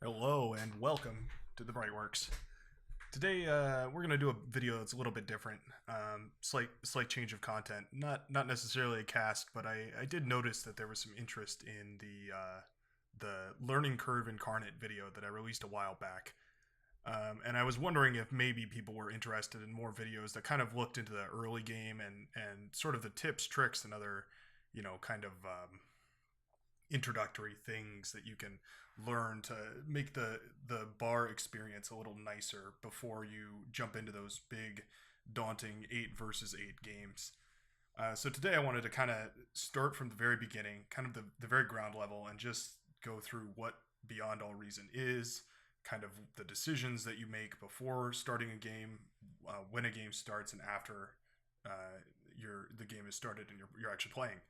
Hello and welcome to the Brightworks. Today we're gonna do a video that's a little bit different. Slight change of content. Not necessarily a cast, but I did notice that there was some interest in the learning curve incarnate video that I released a while back. And I was wondering if maybe people were interested in more videos that kind of looked into the early game and sort of the tips, tricks, and other kind of introductory things that you can learn to make the bar experience a little nicer before you jump into those big daunting 8 versus 8 games. So today I wanted to kind of start from the very beginning, kind of the very ground level, and just go through what Beyond All Reason is, kind of the decisions that you make before starting a game, when a game starts, and after the game is started and you're actually playing.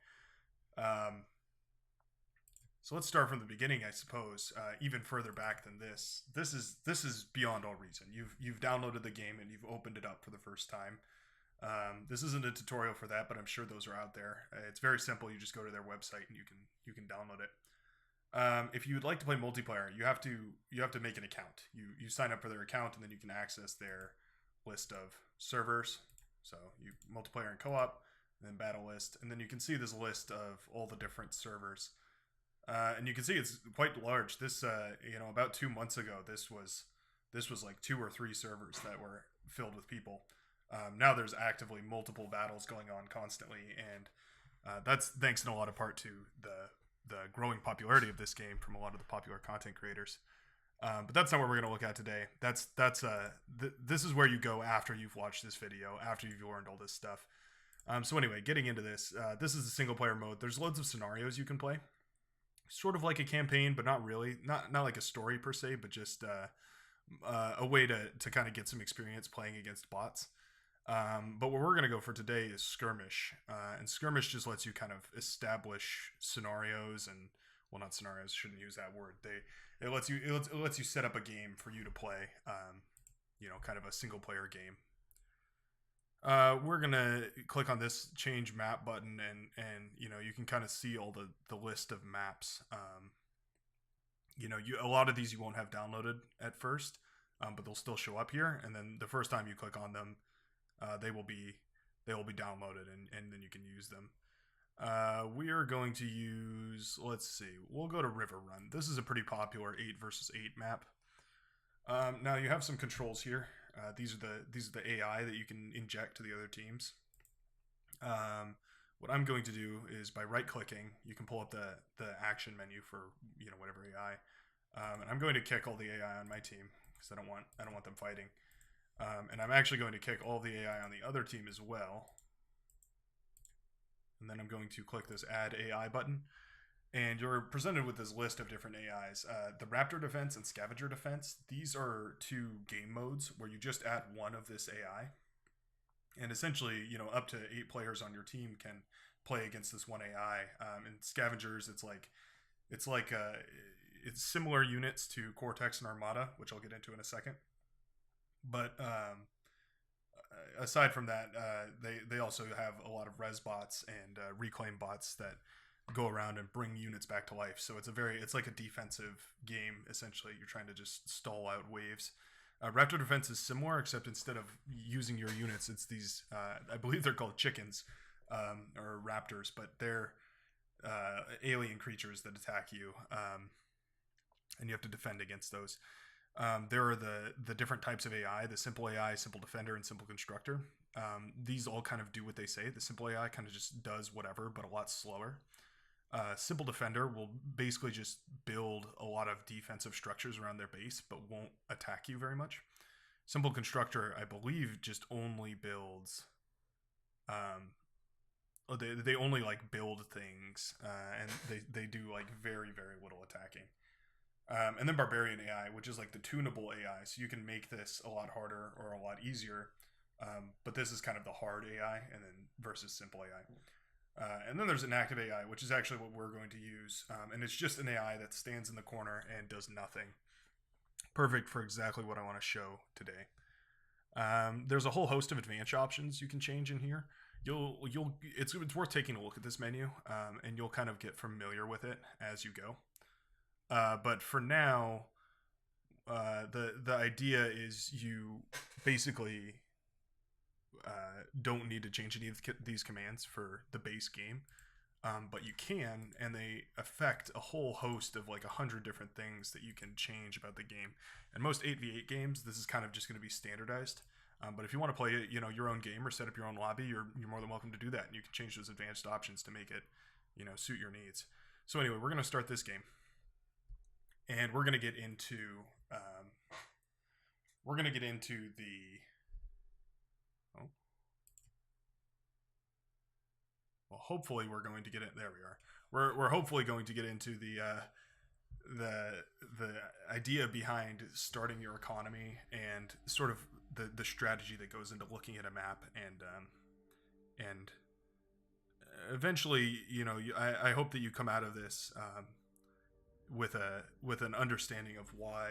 So let's start from the beginning, I suppose. Even further back than this. This is Beyond All Reason. You've downloaded the game and you've opened it up for the first time. This isn't a tutorial for that, but I'm sure those are out there. It's very simple. You just go to their website and you can download it. If you would like to play multiplayer, you have to make an account. You sign up for their account and then you can access their list of servers. So you multiplayer and co-op, and then battle list, and then you can see this list of all the different servers. And you can see it's quite large. This, about 2 months ago, this was like 2 or 3 servers that were filled with people. Now there's actively multiple battles going on constantly, and that's thanks in a lot of part to the growing popularity of this game from a lot of the popular content creators. But that's not what we're going to look at today. This is where you go after you've watched this video, after you've learned all this stuff. So anyway, getting into this, this is the single player mode. There's loads of scenarios you can play. Sort of like a campaign, but not really. Not like a story per se, but just a way to kind of get some experience playing against bots. But what we're going to go for today is skirmish. And skirmish just lets you kind of establish scenarios and, well, not scenarios, shouldn't use that word. It lets you set up a game for you to play, kind of a single player game. We're gonna click on this change map button, and you can kind of see all the list of maps. A lot of these you won't have downloaded at first, but they'll still show up here. And then the first time you click on them, they will be downloaded, and then you can use them. We are going to use, let's see, we'll go to River Run. This is a pretty popular 8 versus 8 map. Now you have some controls here. These are the AI that you can inject to the other teams. What I'm going to do is by right clicking, you can pull up the action menu for whatever AI, and I'm going to kick all the AI on my team because I don't want them fighting, and I'm actually going to kick all the AI on the other team as well. And then I'm going to click this Add AI button. And you're presented with this list of different AIs. The Raptor Defense and Scavenger Defense, these are 2 game modes where you just add one of this AI. And essentially, up to 8 players on your team can play against this one AI. And Scavengers, it's similar units to Cortex and Armada, which I'll get into in a second. But aside from that, they also have a lot of res bots and reclaim bots that go around and bring units back to life. So it's like a defensive game, essentially. You're trying to just stall out waves. Raptor Defense is similar, except instead of using your units, it's these, I believe they're called chickens, or raptors, but they're alien creatures that attack you, and you have to defend against those. There are the different types of AI, the simple AI, simple defender, and simple constructor. These all kind of do what they say. The simple AI kind of just does whatever, but a lot slower. Simple Defender will basically just build a lot of defensive structures around their base, but won't attack you very much. Simple Constructor, I believe, just only builds... they only, build things, and they do, very, very little attacking. And then Barbarian AI, which is, the tunable AI, so you can make this a lot harder or a lot easier, but this is kind of the hard AI, and then versus Simple AI. And then there's Inactive AI, which is actually what we're going to use. And it's just an AI that stands in the corner and does nothing. Perfect for exactly what I want to show today. There's a whole host of advanced options you can change in here. It's worth taking a look at this menu, and you'll kind of get familiar with it as you go. But for now, the idea is you basically don't need to change any of these commands for the base game, but you can, and they affect a whole host of like 100 different things that you can change about the game. And most 8v8 games, this is kind of just going to be standardized. But if you want to play, your own game or set up your own lobby, you're more than welcome to do that. And you can change those advanced options to make it, suit your needs. So anyway, we're going to start this game, and we're going to get into the. Oh, well, hopefully we're going to get it. There we are. We're hopefully going to get into the idea behind starting your economy and sort of the strategy that goes into looking at a map and eventually, I hope that you come out of this with an understanding of why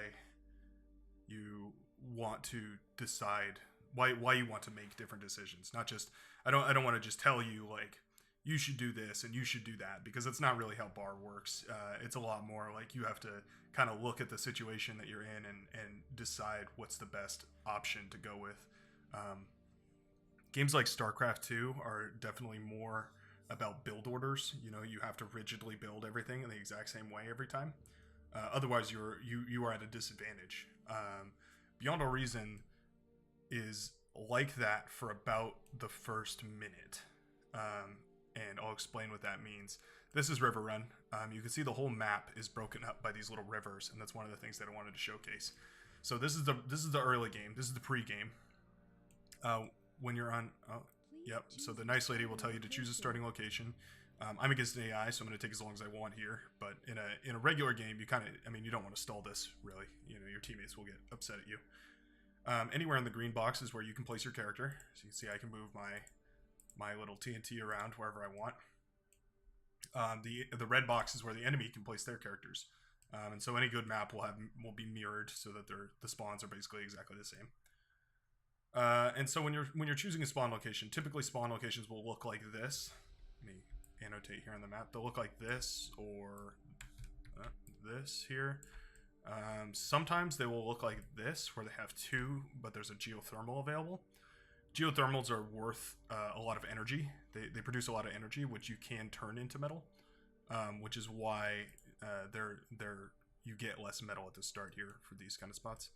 you want to decide why you want to make different decisions. Not just I don't want to just tell you like you should do this and you should do that, because it's not really how bar works. It's a lot more like you have to kind of look at the situation that you're in and decide what's the best option to go with. Games like StarCraft 2 are definitely more about build orders. You have to rigidly build everything in the exact same way every time. Otherwise, you are at a disadvantage. Beyond All Reason is like that for about the first minute. And I'll explain what that means. This is River Run. You can see the whole map is broken up by these little rivers, and that's one of the things that I wanted to showcase. So this is the early game. This is the pre-game. When you're on, yep. So the nice lady will tell you to choose a starting location. I'm against an AI, so I'm going to take as long as I want here. But in a regular game, you you don't want to stall this really. Your teammates will get upset at you. Anywhere in the green box is where you can place your character. So you can see I can move my little TNT around wherever I want. The red box is where the enemy can place their characters, and so any good map will be mirrored so that the spawns are basically exactly the same. And so when you're choosing a spawn location, typically spawn locations will look like this. Let me annotate here on the map. They'll look like this or this here. Sometimes they will look like this, where they have two, but there's a geothermal available. Geothermals are worth a lot of energy. They produce a lot of energy, which you can turn into metal, which is why you get less metal at the start here for these kind of spots.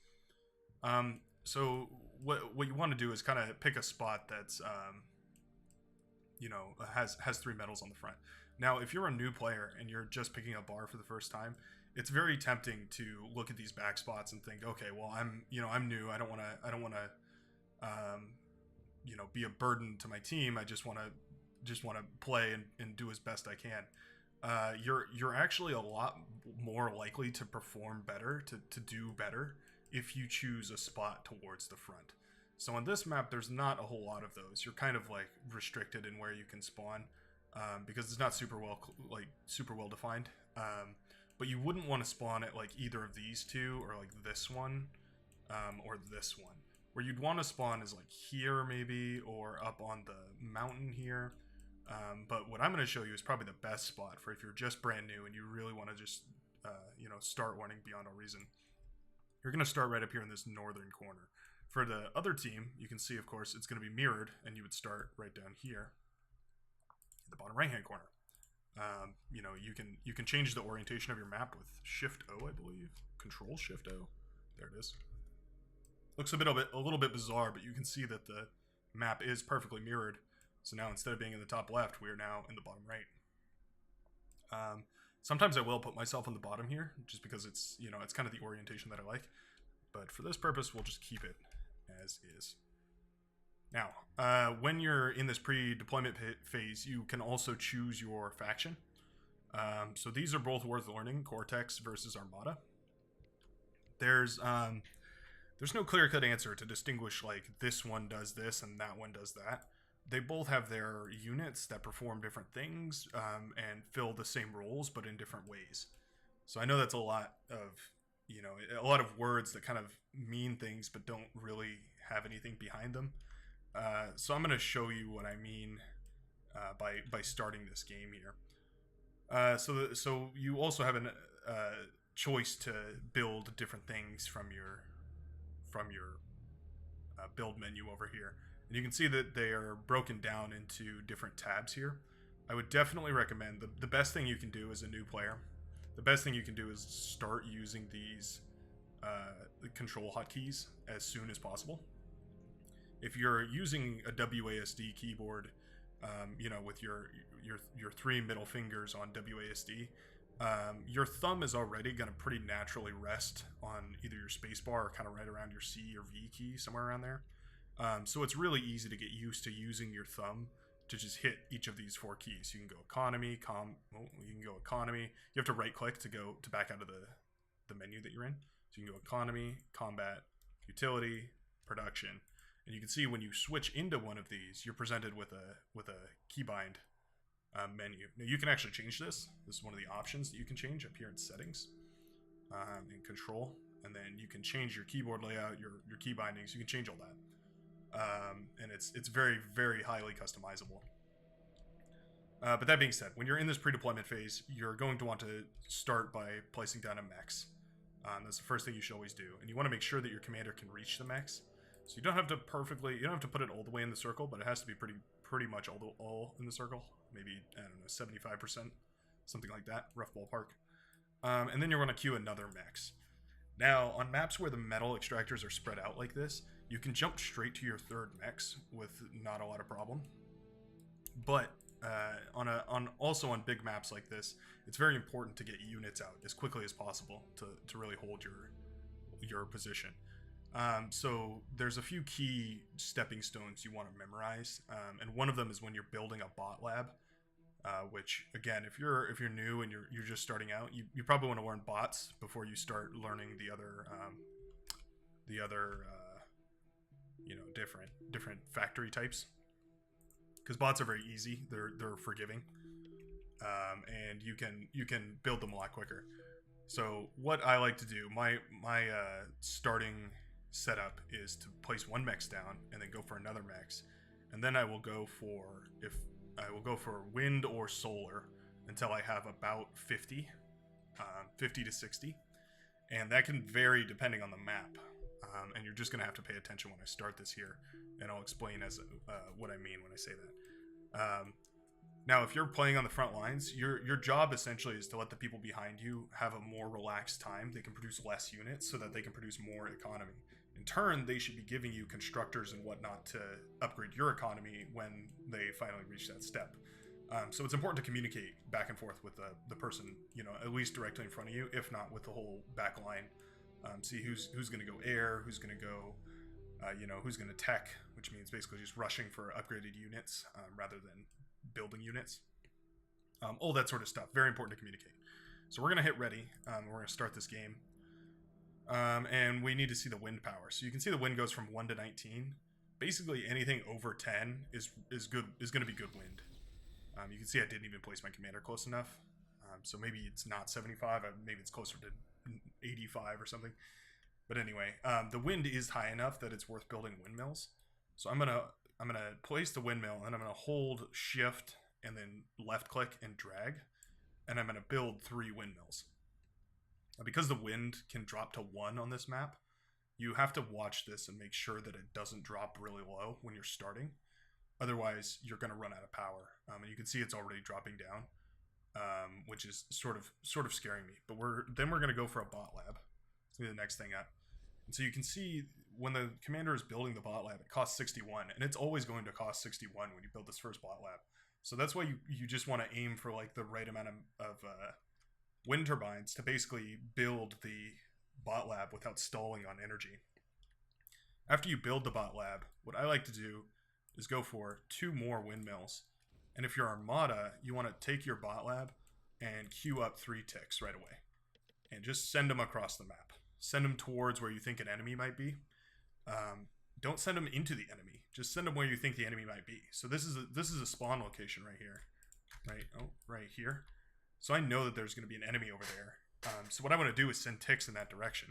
So what you want to do is kind of pick a spot that's has 3 metals on the front. Now, if you're a new player and you're just picking up bar for the first time, it's very tempting to look at these back spots and think, okay, well, I'm new. I don't want to be a burden to my team. I just want to play and do as best I can. You're actually a lot more likely to perform better, to do better, if you choose a spot towards the front. So on this map, there's not a whole lot of those. You're kind of like restricted in where you can spawn, because it's not super well defined. But you wouldn't want to spawn at like either of these two, or like this one, or this one. Where you'd want to spawn is like here maybe, or up on the mountain here. But what I'm going to show you is probably the best spot for if you're just brand new and you really want to just start running Beyond All Reason. You're going to start right up here in this northern corner. For the other team, you can see, of course, it's going to be mirrored, and you would start right down here in the bottom right-hand corner. You can change the orientation of your map with Shift O, I believe. Control Shift O. There it is. Looks a little bit bizarre, but you can see that the map is perfectly mirrored. So now instead of being in the top left, we are now in the bottom right. Sometimes I will put myself on the bottom here, just because it's kind of the orientation that I like. But for this purpose, we'll just keep it as is. Now, when you're in this pre-deployment phase, you can also choose your faction. So these are both worth learning: Cortex versus Armada. There's no clear-cut answer to distinguish like this one does this and that one does that. They both have their units that perform different things and fill the same roles, but in different ways. So I know that's a lot of words that kind of mean things, but don't really have anything behind them. So I'm going to show you what I mean by starting this game here. So you also have choice to build different things from your build menu over here. And you can see that they are broken down into different tabs here. I would definitely recommend the best thing you can do as a new player. The best thing you can do is start using these control hotkeys as soon as possible. If you're using a WASD keyboard, with your 3 middle fingers on WASD, your thumb is already going to pretty naturally rest on either your spacebar or kind of right around your C or V key, somewhere around there. So it's really easy to get used to using your thumb to just hit each of these 4 keys. You can go economy, you can go economy. You have to right click to back out of the menu that you're in. So you can go economy, combat, utility, production. And you can see when you switch into one of these, you're presented with a keybind menu. Now you can actually change this. This is one of the options that you can change up here in settings, in control, and then you can change your keyboard layout, your key bindings. You can change all that. And it's very, very highly customizable. But that being said, when you're in this pre-deployment phase, you're going to want to start by placing down a mechs. That's the first thing you should always do. And you want to make sure that your commander can reach the mechs. So you don't have to put it all the way in the circle, but it has to be pretty much all in the circle. Maybe, I don't know, 75%, something like that, rough ballpark. And then you're going to queue another mechs. Now, on maps where the metal extractors are spread out like this, you can jump straight to your third mechs with not a lot of problem. But also on big maps like this, it's very important to get units out as quickly as possible to really hold your position. So there's a few key stepping stones you want to memorize, and one of them is when you're building a bot lab. Which again, if you're new and you're just starting out, you probably want to learn bots before you start learning the other different factory types, because bots are very easy. They're forgiving, and you can build them a lot quicker. So what I like to do, my starting setup is to place one mechs down and then go for another mechs, and then I will go for wind or solar until I have about 50 to 60, and that can vary depending on the map, and you're just gonna have to pay attention when I start this here, and I'll explain what I mean when I say that. Now, if you're playing on the front lines, your job essentially is to let the people behind you have a more relaxed time. They can produce less units so that they can produce more economy. In turn, they should be giving you constructors and whatnot to upgrade your economy when they finally reach that step. So it's important to communicate back and forth with the person, at least directly in front of you, if not with the whole back line. See who's going to go air, who's going to go, who's going to tech, which means basically just rushing for upgraded units rather than building units. All that sort of stuff. Very important to communicate. So we're going to hit ready. We're going to start this game. And we need to see the wind power. So you can see the wind goes from 1 to 19. Basically anything over 10 is going to be good wind. You can see I didn't even place my commander close enough. So maybe it's not 75. Maybe it's closer to 85 or something. But anyway, the wind is high enough that it's worth building windmills. So I'm gonna place the windmill, and I'm gonna hold shift and then left click and drag, and I'm gonna build 3 windmills. Because the wind can drop to 1 on this map, you have to watch this and make sure that it doesn't drop really low when you're starting. Otherwise, you're going to run out of power. And you can see it's already dropping down, which is sort of scaring me. But we're going to go for a bot lab. It's going to be the next thing up. And so you can see when the commander is building the bot lab, it costs 61, and it's always going to cost 61 when you build this first bot lab. So that's why you just want to aim for like the right amount of wind turbines to basically build the bot lab without stalling on energy. After you build the bot lab, what I like to do is go for 2 more windmills. And if you're Armada, you want to take your bot lab and queue up 3 ticks right away. And just send them across the map. Send them towards where you think an enemy might be. Don't send them into the enemy. Just send them where you think the enemy might be. So this is a spawn location right here. Right here. So I know that there's going to be an enemy over there. So what I want to do is send ticks in that direction.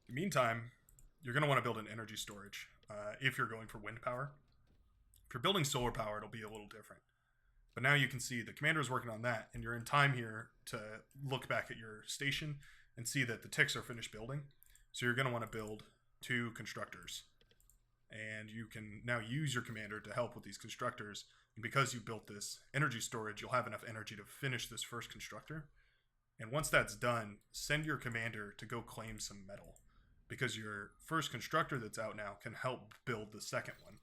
In the meantime, you're going to want to build an energy storage if you're going for wind power. If you're building solar power, it'll be a little different. But now you can see the commander is working on that, and you're in time here to look back at your station and see that the ticks are finished building. So you're going to want to build 2 constructors. And you can now use your commander to help with these constructors. And because you built this energy storage, you'll have enough energy to finish this first constructor. And once that's done, send your commander to go claim some metal, because your first constructor that's out now can help build the second one.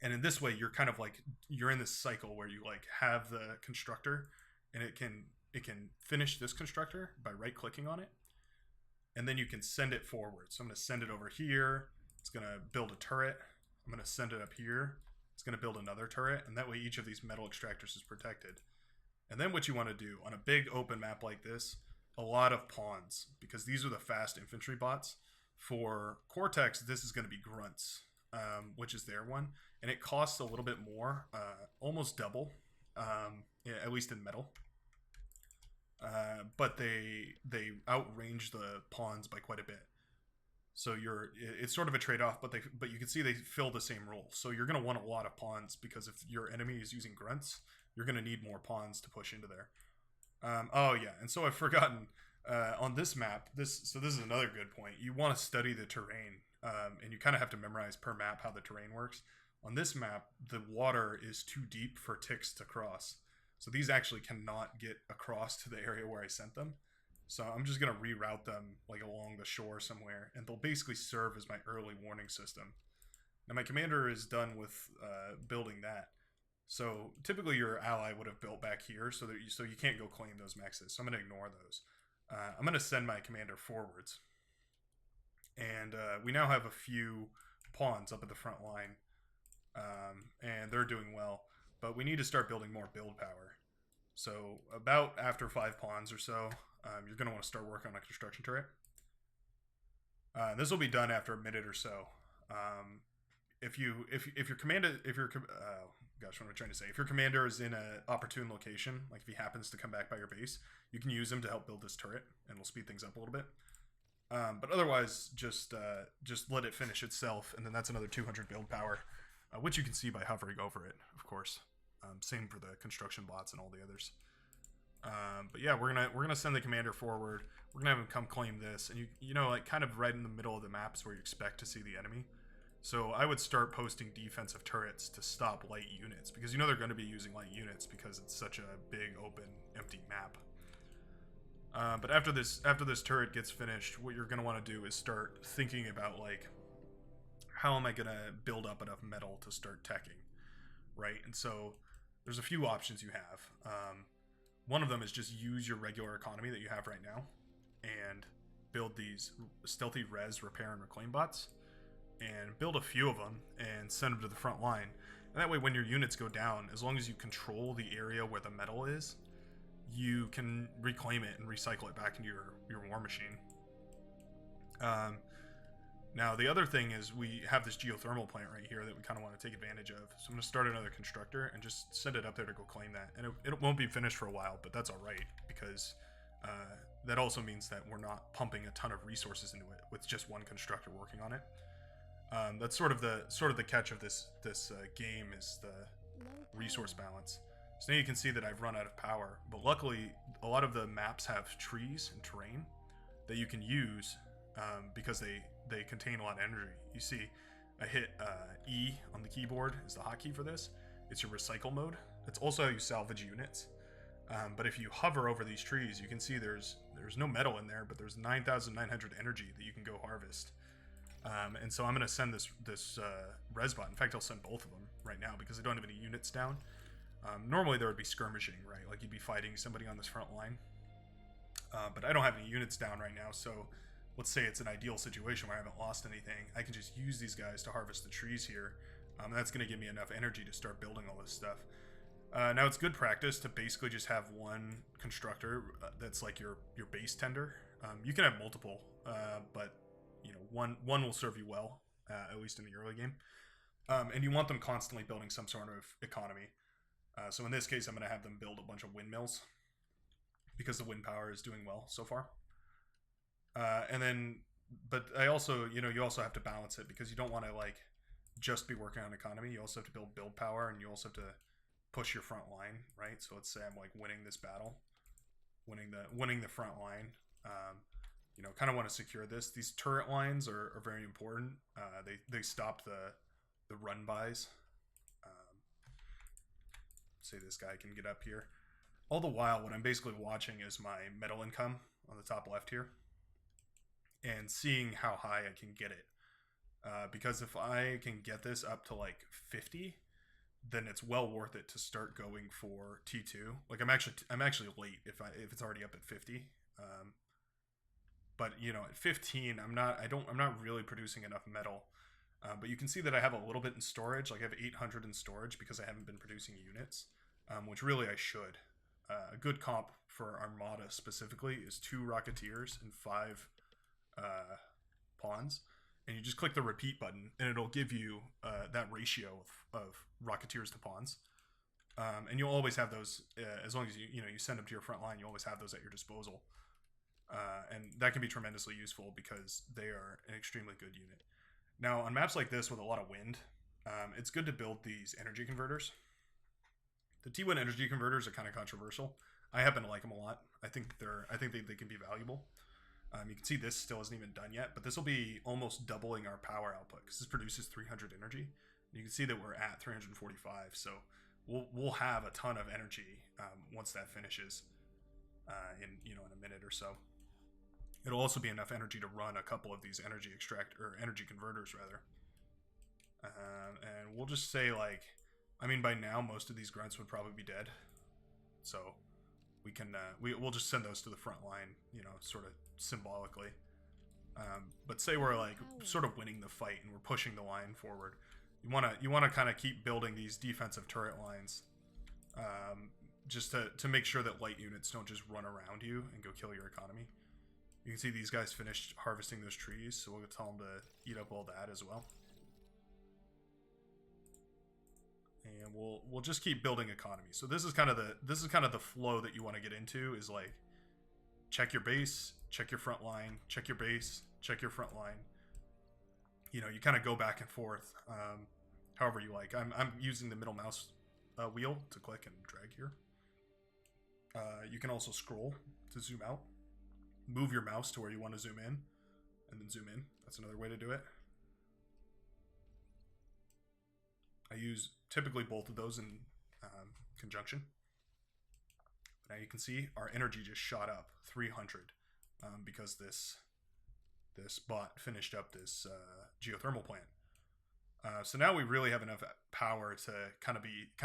And in this way, you're kind of like, you're in this cycle where you like have the constructor, and it can finish this constructor by right clicking on it, and then you can send it forward. So I'm going to send it over here. It's going to build a turret. I'm going to send it up here. It's going to build another turret, and that way each of these metal extractors is protected. And then what you want to do on a big open map like this, a lot of pawns, because these are the fast infantry bots. For Cortex, this is going to be grunts, which is their one, and it costs a little bit more, almost double, at least in metal. But they outrange the pawns by quite a bit. So it's sort of a trade-off, but you can see they fill the same role. So you're going to want a lot of pawns, because if your enemy is using grunts, you're going to need more pawns to push into there. Oh yeah, and so I've forgotten, on this map, so this is another good point. You want to study the terrain, and you kind of have to memorize per map how the terrain works. On this map, the water is too deep for ticks to cross. So these actually cannot get across to the area where I sent them. So I'm just going to reroute them like along the shore somewhere, and they'll basically serve as my early warning system. Now my commander is done with building that. So typically your ally would have built back here, so you can't go claim those mexes. So I'm going to ignore those. I'm going to send my commander forwards. And we now have a few pawns up at the front line, and they're doing well. But we need to start building more build power. So about after 5 pawns or so, you're going to want to start working on a construction turret. This will be done after a minute or so. If your commander, gosh, what am I trying to say? If your commander is in an opportune location, like if he happens to come back by your base, you can use him to help build this turret, and it'll speed things up a little bit. But otherwise, just let it finish itself, and then that's another 200 build power, which you can see by hovering over it, of course. Same for the construction bots and all the others. But yeah, we're gonna send the commander forward. We're gonna have him come claim this, and you know, like kind of right in the middle of the map is where you expect to see the enemy. So I would start posting defensive turrets to stop light units, because you know they're going to be using light units because it's such a big, open, empty map. But after this turret gets finished, what you're going to want to do is start thinking about, like, how am I going to build up enough metal to start teching, right? And so there's a few options you have. One of them is just use your regular economy that you have right now and build these stealthy res, repair, and reclaim bots. And build a few of them and send them to the front line. And that way when your units go down, as long as you control the area where the metal is, you can reclaim it and recycle it back into your war machine. Now the other thing is we have this geothermal plant right here that we kind of want to take advantage of. So I'm going to start another constructor and just send it up there to go claim that. And it won't be finished for a while, but that's alright, because that also means that we're not pumping a ton of resources into it with just one constructor working on it. That's sort of the catch of this game, is the resource balance. So now you can see that I've run out of power, but luckily a lot of the maps have trees and terrain that you can use, because they contain a lot of energy. You see, I hit E on the keyboard is the hotkey for this. It's your recycle mode. It's also how you salvage units. But if you hover over these trees, you can see there's no metal in there, but there's 9,900 energy that you can go harvest. And so I'm going to send this res bot. In fact, I'll send both of them right now because I don't have any units down. Normally there would be skirmishing, right? Like you'd be fighting somebody on this front line. But I don't have any units down right now, so let's say it's an ideal situation where I haven't lost anything. I can just use these guys to harvest the trees here. And that's going to give me enough energy to start building all this stuff. Now it's good practice to basically just have one constructor that's like your base tender. You can have multiple, but you know, one will serve you well, at least in the early game. And you want them constantly building some sort of economy. So in this case, I'm going to have them build a bunch of windmills because the wind power is doing well so far. But I also, you also have to balance it because you don't want to like just be working on economy. You also have to build power, and you also have to push your front line, right? So let's say I'm like winning this battle, winning the front line. You know, kind of want to secure this. These turret lines are very important. They stop the run bys. Um, Say this guy can get up here. All the while, what I'm basically watching is my metal income on the top left here, and seeing how high I can get it. Because if I can get this up to like 50, then it's well worth it to start going for T2. Like I'm actually late if it's already up at 50. But you know, at 15, I'm not really producing enough metal. But you can see that I have a little bit in storage. Like I have 800 in storage because I haven't been producing units, which really I should. A good comp for Armada specifically is 2 Rocketeers and 5 pawns. And you just click the repeat button, and it'll give you that ratio of Rocketeers to pawns. And you'll always have those, as long as you send them to your front line, you always have those at your disposal. And that can be tremendously useful because they are an extremely good unit. Now, on maps like this with a lot of wind, it's good to build these energy converters. The T1 energy converters are kind of controversial. I happen to like them a lot. I think they can be valuable. You can see this still isn't even done yet, but this will be almost doubling our power output because this produces 300 energy. You can see that we're at 345, so we'll have a ton of energy once that finishes in a minute or so. It'll also be enough energy to run a couple of these energy converters rather. And we'll just say by now most of these grunts would probably be dead, so we can we'll just send those to the front line, sort of symbolically. But say we're like sort of winning the fight and we're pushing the line forward. You wanna kind of keep building these defensive turret lines, just to make sure that light units don't just run around you and go kill your economy. You can see these guys finished harvesting those trees, so we'll tell them to eat up all that as well. And we'll just keep building economy. So this is kind of the flow that you want to get into, is like check your base, check your front line, check your base, check your front line. You kind of go back and forth, however you like. I'm using the middle mouse wheel to click and drag here. You can also scroll to zoom out. Move your mouse to where you want to zoom in, and then zoom in. That's another way to do it. I use typically both of those in conjunction. But now you can see our energy just shot up 300 because this bot finished up this geothermal plant. So now we really have enough power to kind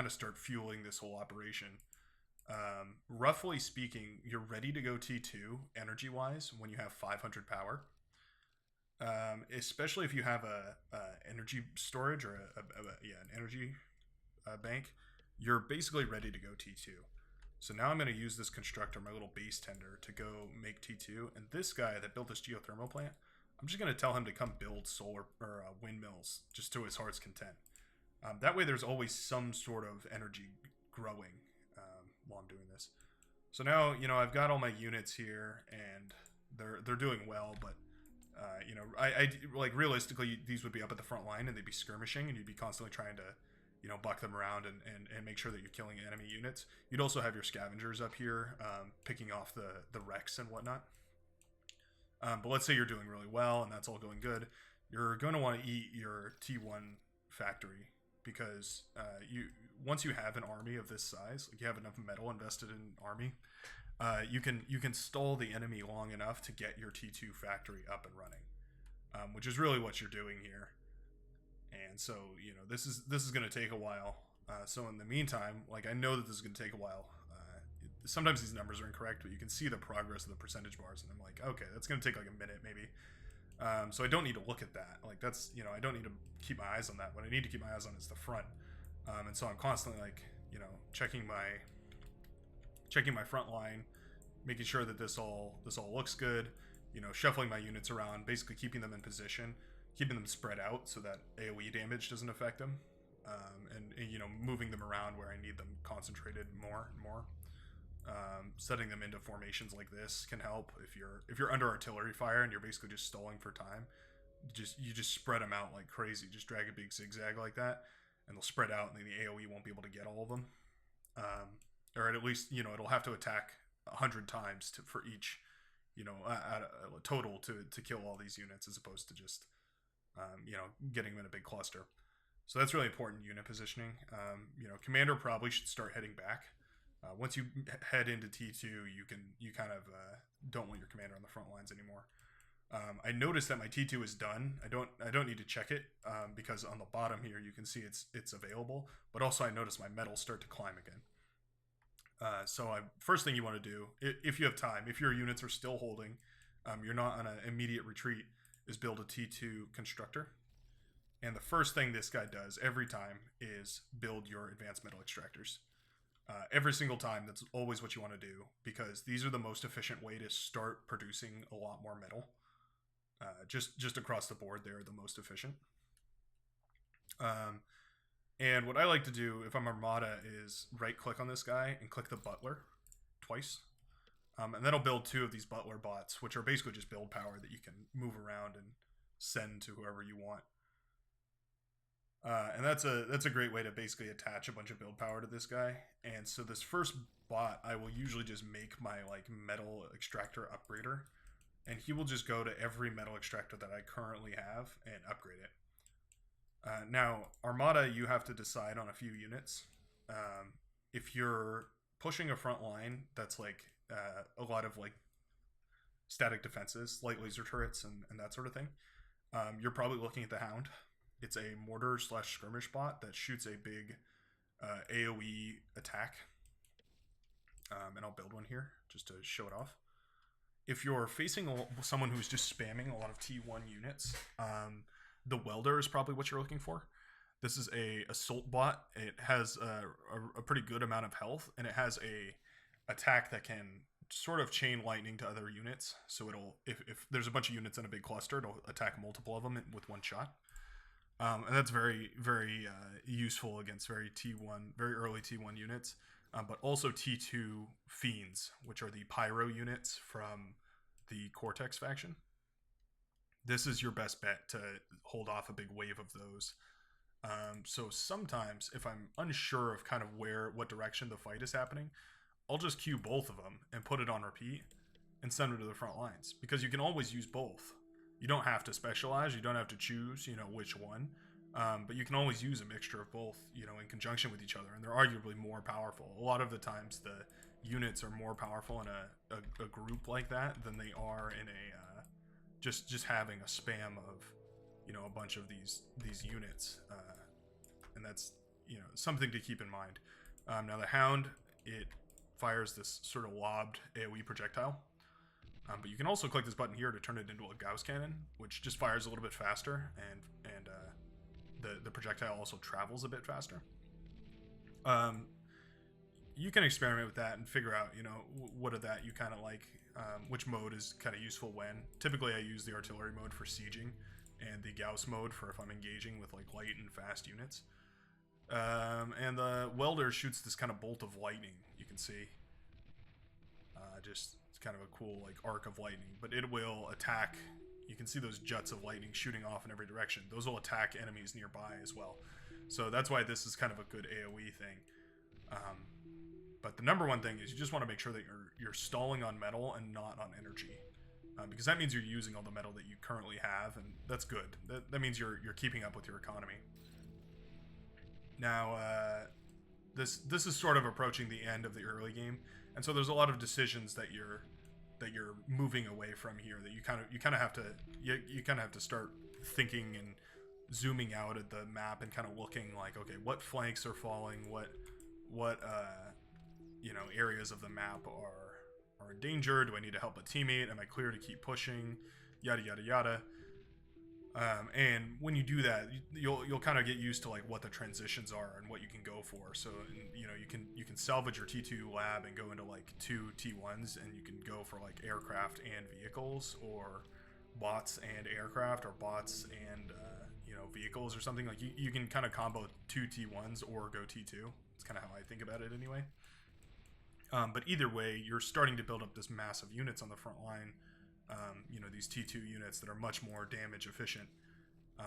of start fueling this whole operation. Roughly speaking, you're ready to go T2 energy wise when you have 500 power. Especially if you have a energy storage or an energy bank, you're basically ready to go T2. So now I'm going to use this constructor, my little base tender, to go make T2. And this guy that built this geothermal plant, I'm just going to tell him to come build solar or windmills just to his heart's content. That way there's always some sort of energy growing while I'm doing this. So now, I've got all my units here and they're doing well, but I like realistically these would be up at the front line and they'd be skirmishing, and you'd be constantly trying to buck them around and make sure that you're killing enemy units. You'd also have your scavengers up here picking off the wrecks and whatnot. But let's say you're doing really well and that's all going good. You're going to want to eat your T1 factory, because once you have an army of this size, like you have enough metal invested in army, you can stall the enemy long enough to get your T2 factory up and running, which is really what you're doing here. And so this is going to take a while. So in the meantime, I know that this is going to take a while. Sometimes these numbers are incorrect, but you can see the progress of the percentage bars, and I'm like, okay, that's going to take like a minute maybe. So I don't need to look at that. That's I don't need to keep my eyes on that. What I need to keep my eyes on is the front. And so I'm constantly checking my front line, making sure that this all looks good, shuffling my units around, basically keeping them in position, keeping them spread out so that AoE damage doesn't affect them, and moving them around where I need them concentrated more and more. Setting them into formations like this can help if you're under artillery fire and you're basically just stalling for time. You just spread them out like crazy. Just drag a big zigzag like that, and they'll spread out, and then the AoE won't be able to get all of them. or at least it'll have to attack 100 times for each a total to kill all these units, as opposed to just getting them in a big cluster. So that's really important unit positioning. Commander probably should start heading back. Once you head into T2, you kind of don't want your commander on the front lines anymore. I noticed that my T2 is done. I don't need to check it because on the bottom here you can see it's available. But also I noticed my metals start to climb again. First thing you want to do, if you have time, if your units are still holding, you're not on an immediate retreat, is build a T2 constructor. And the first thing this guy does every time is build your advanced metal extractors. Every single time, that's always what you want to do, because these are the most efficient way to start producing a lot more metal. Just across the board, they're the most efficient. And what I like to do if I'm Armada is right-click on this guy and click the Butler twice. And then I'll build 2 of these Butler bots, which are basically just build power that you can move around and send to whoever you want. And that's a great way to basically attach a bunch of build power to this guy. And so this first bot, I will usually just make my metal extractor upgrader, and he will just go to every metal extractor that I currently have and upgrade it. Now, Armada, you have to decide on a few units. If you're pushing a front line that's a lot of static defenses, light laser turrets and that sort of thing, you're probably looking at the Hound. It's a mortar/skirmish bot that shoots a big AoE attack. And I'll build one here just to show it off. If you're facing someone who's just spamming a lot of T1 units, the welder is probably what you're looking for. This is a assault bot. It has a pretty good amount of health, and it has a attack that can sort of chain lightning to other units. So it'll, if there's a bunch of units in a big cluster, it'll attack multiple of them with one shot. And that's very, very useful against very early T1 units. But also T2 Fiends, which are the Pyro units from the Cortex faction. This is your best bet to hold off a big wave of those. So sometimes, if I'm unsure of kind of what direction the fight is happening, I'll just queue both of them and put it on repeat and send them to the front lines. Because you can always use both. You don't have to specialize. You don't have to choose, which one. But you can always use a mixture of both, in conjunction with each other. And they're arguably more powerful. A lot of the times the units are more powerful in a group like that than they are in a just having a spam of, a bunch of these units. And that's, something to keep in mind. Now the Hound, it fires this sort of lobbed AoE projectile. But you can also click this button here to turn it into a Gauss cannon, which just fires a little bit faster, and the projectile also travels a bit faster. You can experiment with that and figure out, what of that you kind of like, which mode is kind of useful when. Typically, I use the artillery mode for sieging, and the Gauss mode for if I'm engaging with light and fast units. And the welder shoots this kind of bolt of lightning. You can see, just it's kind of a cool arc of lightning, but it will attack. You can see those jets of lightning shooting off in every direction. Those will attack enemies nearby as well. So that's why this is kind of a good AoE thing. But the number one thing is you just want to make sure that you're stalling on metal and not on energy. Because that means you're using all the metal that you currently have, and that's good. That means you're keeping up with your economy. Now, this is sort of approaching the end of the early game, and so there's a lot of decisions that you're moving away from here that you kind of have to start thinking and zooming out at the map and kind of looking okay, what flanks are falling, what areas of the map are in danger. Do I need to help a teammate? Am I clear to keep pushing? Yada yada yada. And when you do that, you'll kind of get used to what the transitions are and what you can go for. So you can salvage your T2 lab and go into 2 T1s, and you can go for aircraft and vehicles, or bots and aircraft, or bots and vehicles, or something. You can kind of combo 2 T1s or go T2. It's kind of how I think about it anyway. But either way, you're starting to build up this massive units on the front line. These T2 units that are much more damage efficient,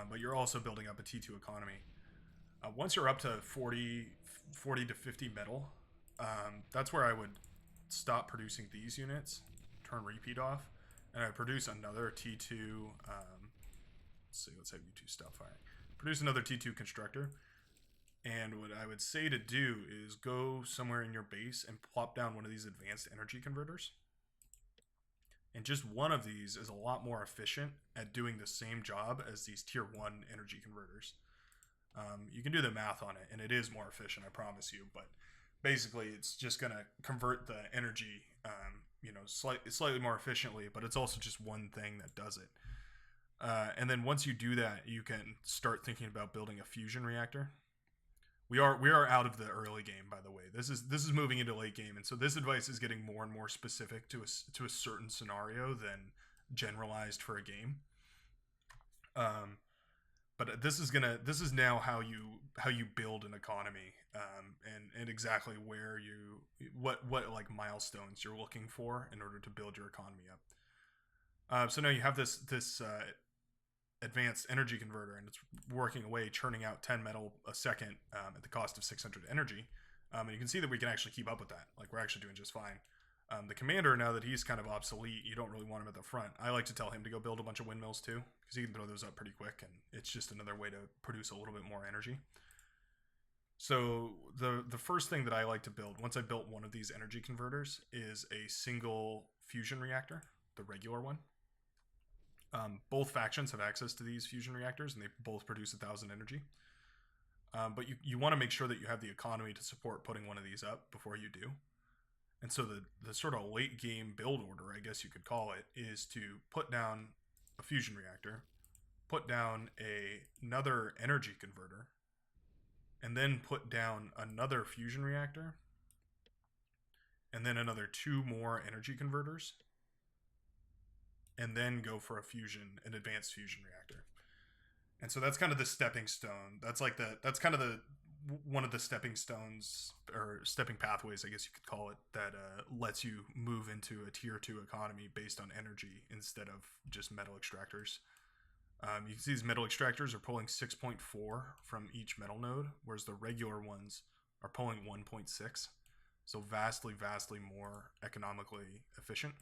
but you're also building up a T2 economy. Once you're up to 40 to 50 metal, that's where I would stop producing these units, turn repeat off, and I produce another T2. Let's have U2 stop firing. Produce another T2 constructor. And what I would say to do is go somewhere in your base and plop down one of these advanced energy converters. And just one of these is a lot more efficient at doing the same job as these tier 1 energy converters. You can do the math on it, and it is more efficient, I promise you. But basically, it's just going to convert the energy, slightly more efficiently. But it's also just one thing that does it. And then once you do that, you can start thinking about building a fusion reactor. We are out of the early game, by the way. This is moving into late game, and so this advice is getting more and more specific to a certain scenario than generalized for a game. But this is now how you build an economy, and exactly where what like milestones you're looking for in order to build your economy up. So now you have this advanced energy converter, and it's working away, churning out 10 metal a second at the cost of 600 energy. And you can see that we can actually keep up with that. Like, we're actually doing just fine. The commander, now that he's kind of obsolete, you don't really want him at the front. I like to tell him to go build a bunch of windmills too, because he can throw those up pretty quick, and it's just another way to produce a little bit more energy. So the first thing that I like to build, once I built one of these energy converters, is a single fusion reactor, the regular one. Both factions have access to these fusion reactors, and they both produce 1,000 energy. But you want to make sure that you have the economy to support putting one of these up before you do. And so the sort of late game build order, I guess you could call it, is to put down a fusion reactor, put down another energy converter, and then put down another fusion reactor, and then another 2 more energy converters, and then go for an advanced fusion reactor. And so that's kind of the stepping stone. That's kind of one of the stepping stones, or stepping pathways, I guess you could call it, that lets you move into a tier 2 economy based on energy instead of just metal extractors. You can see these metal extractors are pulling 6.4 from each metal node, whereas the regular ones are pulling 1.6. So vastly more economically efficient.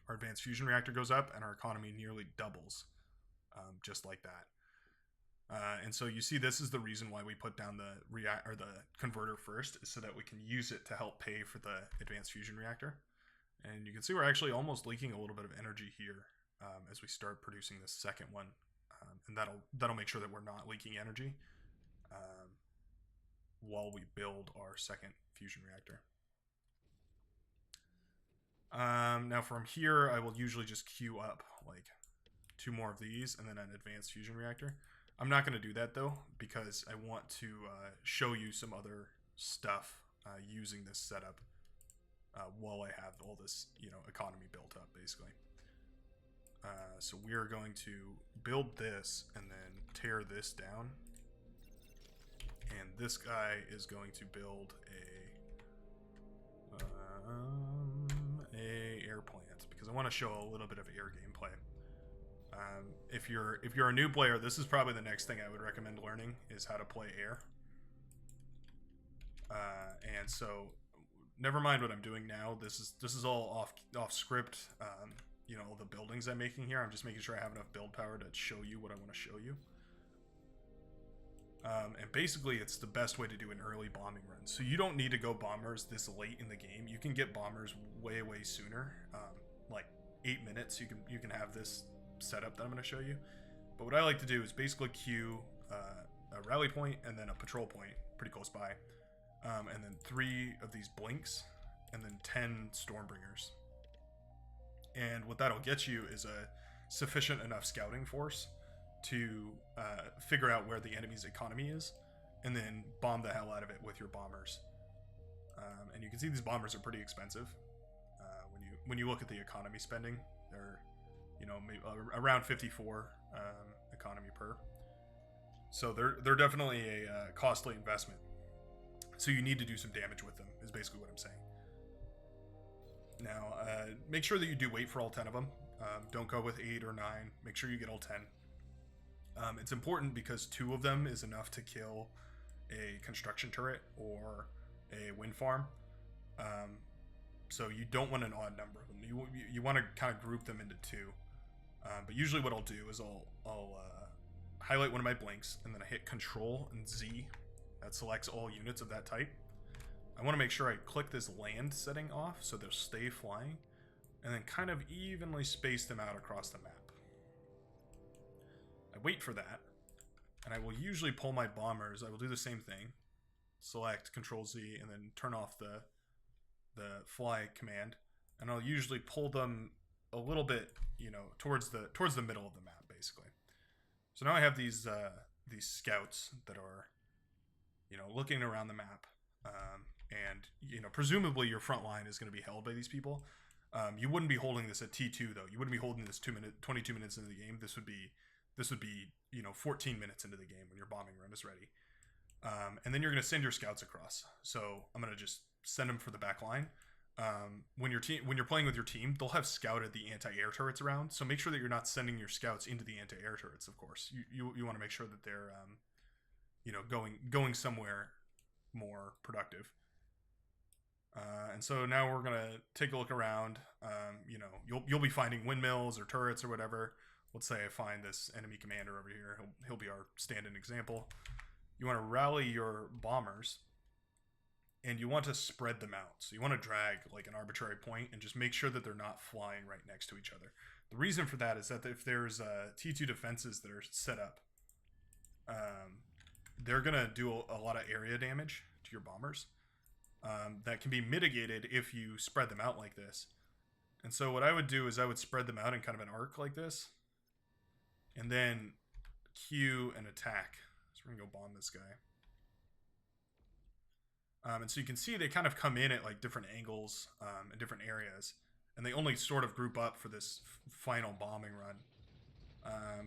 Our advanced fusion reactor goes up, and our economy nearly doubles, just like that. And so you see, this is the reason why we put down the converter first, so that we can use it to help pay for the advanced fusion reactor. And you can see we're actually almost leaking a little bit of energy here as we start producing this second one, and that'll make sure that we're not leaking energy while we build our second fusion reactor. Now from here, I will usually just queue up like 2 more of these and then an advanced fusion reactor. I'm not going to do that though, because I want to show you some other stuff using this setup while I have all this, economy built up, basically. So we are going to build this and then tear this down. And this guy is going to build a air plant, because I want to show a little bit of air gameplay. If you're a new player, this is probably the next thing I would recommend learning, is how to play air. And so, never mind what I'm doing now. This is all off script. All the buildings I'm making here, I'm just making sure I have enough build power to show you what I want to show you. And basically, it's the best way to do an early bombing run. So you don't need to go bombers this late in the game. You can get bombers way sooner, like 8 minutes. You can have this setup that I'm going to show you. But what I like to do is basically queue a rally point and then a patrol point pretty close by, and then 3 of these blinks, and then 10 Stormbringers. And what that'll get you is a sufficient enough scouting force to figure out where the enemy's economy is, and then bomb the hell out of it with your bombers. And you can see these bombers are pretty expensive. When you look at the economy spending, they're maybe around 54 economy per. So they're definitely a costly investment. So you need to do some damage with them, is basically what I'm saying. Now, make sure that you do wait for all 10 of them. Don't go with 8 or 9. Make sure you get all 10. It's important because 2 of them is enough to kill a construction turret or a wind farm. So you don't want an odd number of them. You want to kind of group them into two. But usually what I'll do is I'll highlight one of my blinks, and then I hit Control and Z. That selects all units of that type. I want to make sure I click this land setting off so they'll stay flying, and then kind of evenly space them out across the map. I wait for that, and I will usually pull my bombers. I will do the same thing. Select Control Z and then turn off the fly command, and I'll usually pull them a little bit, you know, towards the middle of the map, basically. So now I have these scouts that are, you know, looking around the map, and you know, presumably your front line is going to be held by these people. You wouldn't be holding this at T2 though. You wouldn't be holding this 22 minutes into the game. This would be you know, 14 minutes into the game when your bombing run is ready. And then you're going to send your scouts across. So I'm going to just send them for the back line. When you're playing with your team, they'll have scouted the anti-air turrets around. So make sure that you're not sending your scouts into the anti-air turrets. Of course, you want to make sure that they're you know, going somewhere more productive. And so now we're gonna take a look around. You know, you'll be finding windmills or turrets or whatever. Let's say I find this enemy commander over here. He'll be our stand-in example. You want to rally your bombers, and you want to spread them out. So you want to drag like an arbitrary point and just make sure that they're not flying right next to each other. The reason for that is that if there's T2 defenses that are set up, they're gonna do a lot of area damage to your bombers. That can be mitigated if you spread them out like this. And so what I would do is I would spread them out in kind of an arc like this, and then Q and attack. So we're gonna go bomb this guy. And so you can see they kind of come in at like different angles and different areas, and they only sort of group up for this final bombing run.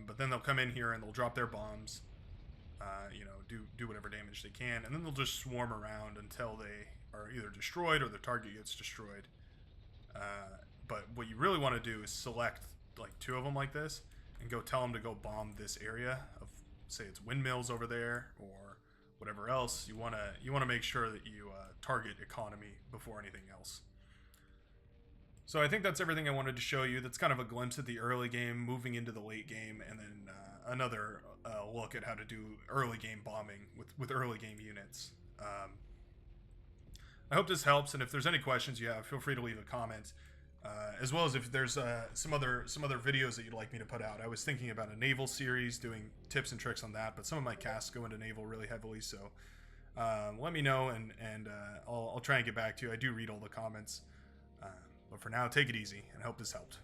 But then they'll come in here and they'll drop their bombs, you know, do whatever damage they can, and then they'll just swarm around until they are either destroyed or the target gets destroyed. But what you really want to do is select like two of them like this and go tell them to go bomb this area of, say it's windmills over there or whatever else. You want to make sure that you target economy before anything else. So I think that's everything I wanted to show you. That's kind of a glimpse at the early game, moving into the late game, and then another look at how to do early game bombing with early game units. I hope this helps, and if there's any questions you have, feel free to leave a comment. As well as if there's some other videos that you'd like me to put out. I was thinking about a naval series, doing tips and tricks on that, but some of my casts go into naval really heavily, so let me know, and I'll try and get back to you. I do read all the comments, but for now, take it easy, and I hope this helped.